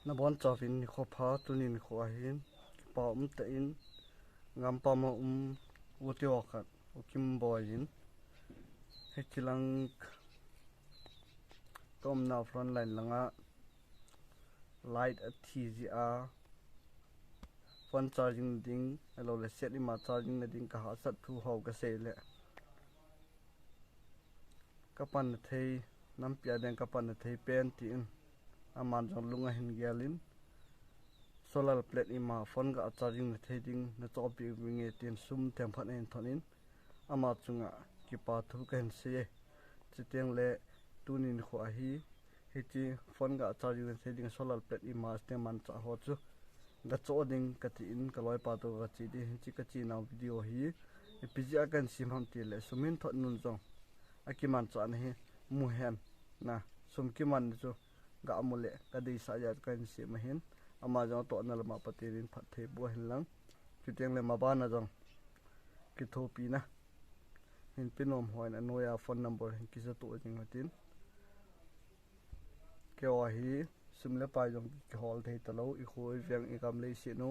na bon chavin kho pha tunin kho hin pa te in ngam pa ma utio khat ukim boyin hekilang tom na front line langa light a thi a phone charging ding alo le set ima charging na ding ka ha sat thu ho ka se le kapan thei nam pia den kapan thei pen ti in aman jong lunga hin gelin solar plate ima phone ga charging na thei ding na chopi winge tin sum tem phan en thonin ama chunga ki pa thu kan se chiteng le tunin kho hi hiti phone ga charging na thei ding solar plate ima ste man cha ho chu ga cho ding ka ti in ka loi pa to ga chi di chi ka chi na video hi epiji akan sim ham ti le sumin thot nun jong akiman cha na hi mu hen na sum ki man chu ga amule ka dei sa ya kan si ma hin ama jong to na lama patirin phat the bo hin lang chuteng le ma ba na jong ki thopi na hin pinom hoin anoya phone number hin ki za to jing matin ke wa hi sumle pa jong ki hol thei talo I khoi veng I kam le si no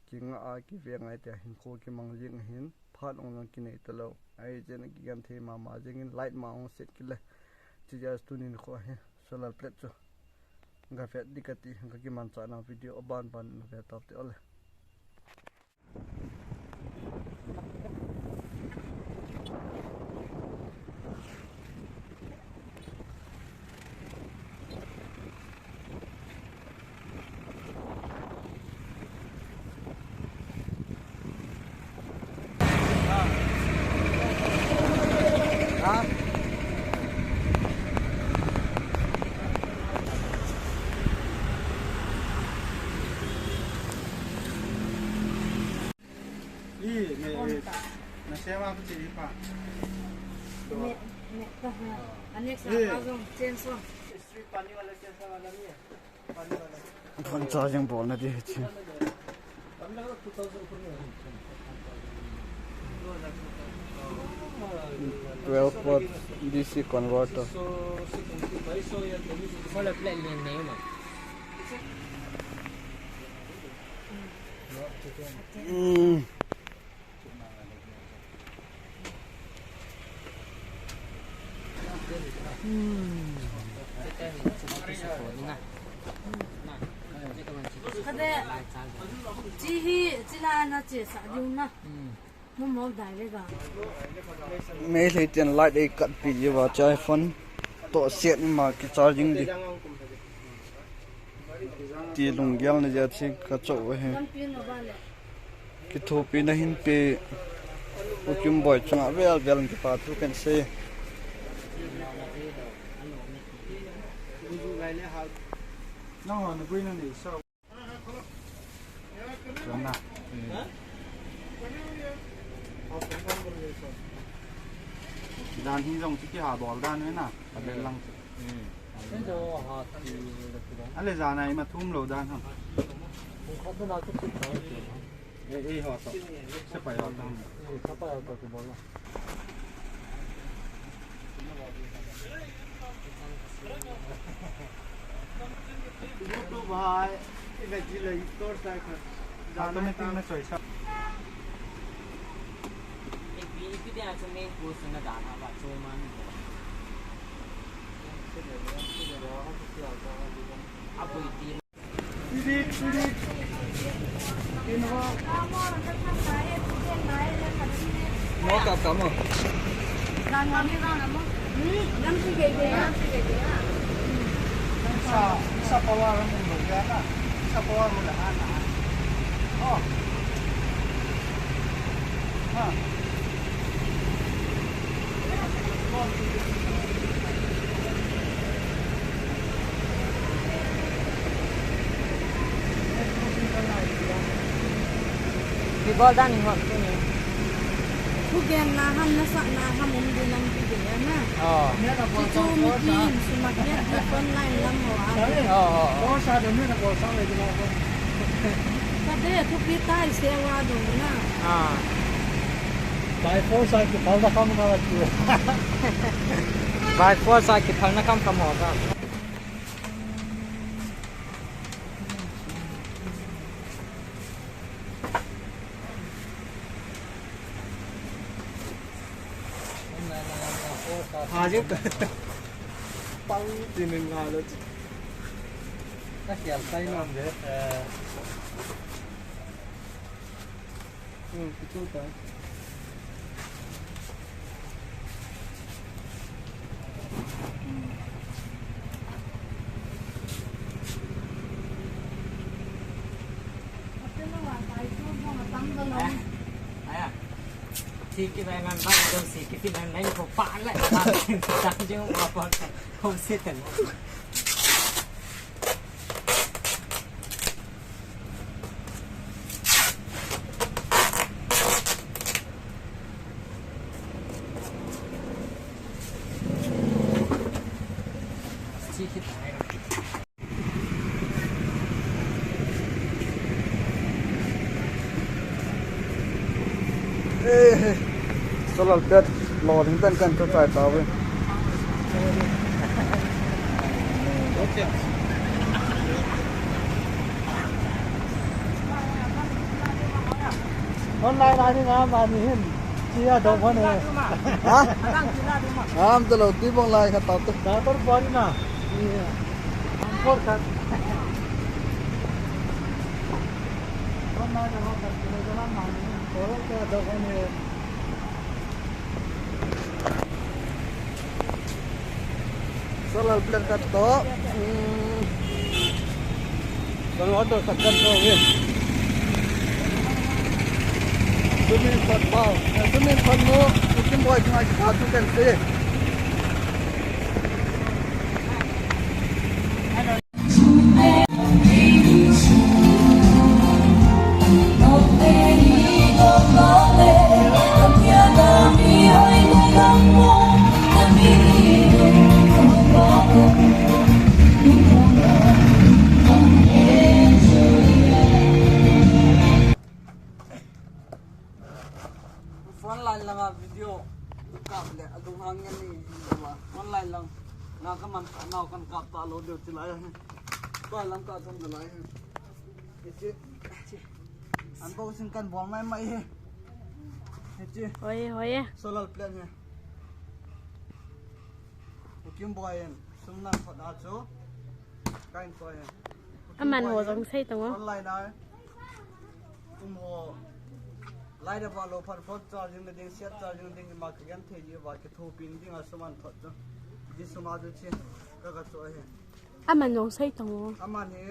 ki nga a ki veng ai te hin kho ki mang jing hin phat ong lang ki nei talo ai jen ki gan the ma ma jing in light ma ong set ki le chi ja tunin kho he solar plate chu ga fet dikati ga ki man cha na video ban ban ve tap te ole na sewa ku ti pa ne kah anek sa azong chenso street pani wala chensa wala ni pani wala phone charging bol na di chi 12 watt DC converter so ya solar plate ni nei ma kade chi hi chila na che sa diu na mo dai le ga me le ten light ai kat pi je wa chai phone to set ma ki charging di ti lung gyal na ja chi ka cho he kan pin no ba le ki thopi na hin pe ukim boy chunga vel vel ki pa tu kan se no no green ni so na dan hi jong chi ki ha bol dan ne na pa le lang so ha ti ale ja nai ma thum lo dan ha ko to na to e ho to se pa yo ta ka pa to ko bola YouTube hai cái gì là tốt sai không? Automatic nó soi sao? cái dia cho nên cô sinh ra đã và cho man abu ti Đi tin ho nó cả cắm à? dan wa ni ra na mo nam chi ge ge ya Sa power mo lo ya na. Sa power mo lahat na. Oh. Ha. đi bol dan ni ho tu ni thu gen na ham na sa na ham um di nam chi ge ya na chi chu mi ki su ma ge di kon line lam ho a Có sao được nữa là có sao này thì nó kade thu pi tai se wa do na By force I can hold the camera to vai força que phang na kam kam ho ka Hajip. Pang thì mình ngồi rồi. Các kèm tay nằm đấy. Cái chút tới. Thì cái này làm bao nhiêu xí cái này lấy một phá lại làm chứ không xếp tiền. Chỉ cái này. Solar plate lò đến bên cạnh cho phải tao với. Online này thì ngắm mà nhìn chia đồng hơn này. Hả? Ngắm từ lâu tí bông lại khát tao tức. Đó tốt quá đi nào. Tốt thật. Online là họ thật sự là làm có cái đồng hơn này. Solar plate khát to. Còn auto khát cân rồi. Sumin phật bao, sumin phật mô, sumin boy chúng ai phật chúng cần gì? Online là video cặp để đúng hàng nhân này mà online là nào các bạn nào còn cặp ta luôn được thì lại coi làm cả trong lại chứ anh có xin cần bỏ máy máy hết chứ Ôi solar plate nha kim boy sum nan phật áo số cái coi mình hồ giống xây tông á. online đó mua lại được vào lô phần phốt charging để set charging để mà cái thế gì và cái thu pin thì là số man thoát cho đi số mà được chứ các cái số này Mình giống xây tông á. mà này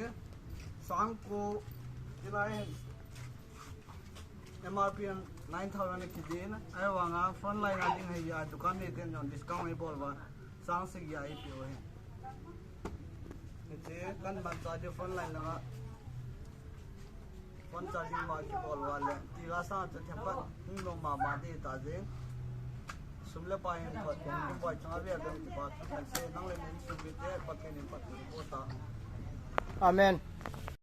sáng cô cái này MRP 9,000 cái gì na ai vàng phone line là cái này दुकान में cái जो discount है बोल बा sáng से गया है पियो है ये कल बात चार्ज phone line लगा phone charging mà cái बोल वाले तीला सा तो थपा लोग मामा दे ताजे सुमले पाए तो के बोल चंगा भी अगर की बात से नंग ले सुबिते पत्ते ने पत्ते होता Amen.